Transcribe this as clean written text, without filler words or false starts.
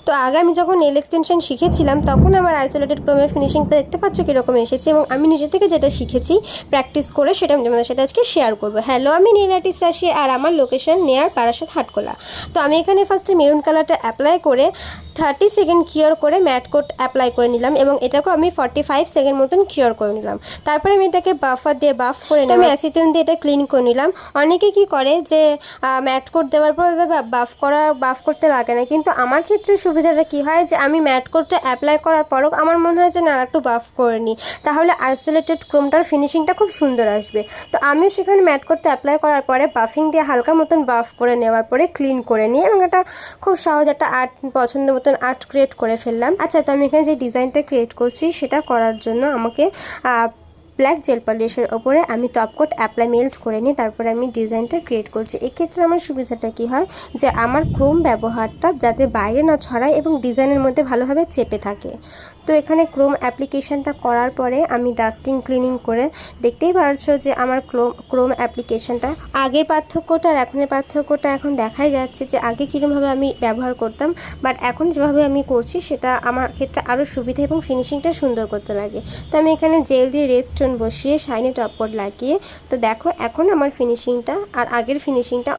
তো আগে আমি যখন নেল এক্সটেনশন শিখেছিলাম তখন আমার আইসোলেটেড ক্রোমের ফিনিশিংটা দেখতে পাচ্ছ কীরকম এসেছে, এবং আমি নিজে থেকে যেটা শিখেছি প্র্যাকটিস করে সেটা আমি তোমাদের সাথে আজকে শেয়ার করবো। হ্যালো, আমি নেল আর্টিস্ট রাশি, আর আমার লোকেশন নেয়ার বারাসাত হাটখোলা। তো আমি এখানে ফার্স্টে মেরুন কালারটা অ্যাপ্লাই করে 30 সেকেন্ড কিওর করে ম্যাট কোট অ্যাপ্লাই করে নিলাম, এবং এটাকেও আমি 45 সেকেন্ড মতন কিওর করে নিলাম। তারপরে আমি এটাকে বাফার দিয়ে বাফ করে নিলাম, আমি অ্যাসিটন দিয়ে এটা ক্লিন করে নিলাম। অনেকে কি করে যে ম্যাট কোট দেওয়ার পর বাফ করতে লাগে না, কিন্তু আমার ক্ষেত্রে সুবিধাটা কি হয় যে আমি ম্যাট কোটটা অ্যাপ্লাই করার পরও আমার মনে হয় যে না একটু বাফ করে নিই, তাহলে আইসোলেটেড ক্রোমটার ফিনিশিংটা খুব সুন্দর আসবে। তো আমিও সেখানে ম্যাট কোটটা অ্যাপ্লাই করার পরে বাফিং দিয়ে হালকা মতন বাফ করে নেওয়ার পরে ক্লিন করে নিই, এবং এটা খুব সহজ একটা আর্ট পছন্দ মতন আর্ট ক্রিয়েট করে ফেললাম। আচ্ছা, তো আমি এখানে যে ডিজাইনটা ক্রিয়েট করছি সেটা করার জন্য আমাকে ব্ল্যাক জেল পলিশের ওপরে আমি টপ কোট অ্যাপ্লাই মেল্ট করে নিই, তারপরে আমি ডিজাইনটা ক্রিয়েট করছি। এক্ষেত্রে আমার সুবিধাটা কী হয় যে আমার ক্রোম ব্যবহারটা যাতে বাইরে না ছড়ায় এবং ডিজাইনের মধ্যে ভালোভাবে চেপে থাকে। তো এখানে ক্রোম অ্যাপ্লিকেশানটা করার পরে আমি ডাস্টিং ক্লিনিং করে দেখতেই পারছো যে আমার ক্রোম অ্যাপ্লিকেশানটা আগের পার্থক্যটা আর এখনের পার্থক্যটা এখন দেখাই যাচ্ছে যে আগে কীরকমভাবে আমি ব্যবহার করতাম, বাট এখন যেভাবে আমি করছি সেটা আমার ক্ষেত্রে আরও সুবিধা এবং ফিনিশিংটা সুন্দর করতে লাগে। তো আমি এখানে জেল দিয়ে রেড স্টোন বসিয়ে শাইনি টপ কোট লাগিয়ে, তো দেখো এখন আমার ফিনিশিংটা আর আগের ফিনিশিংটা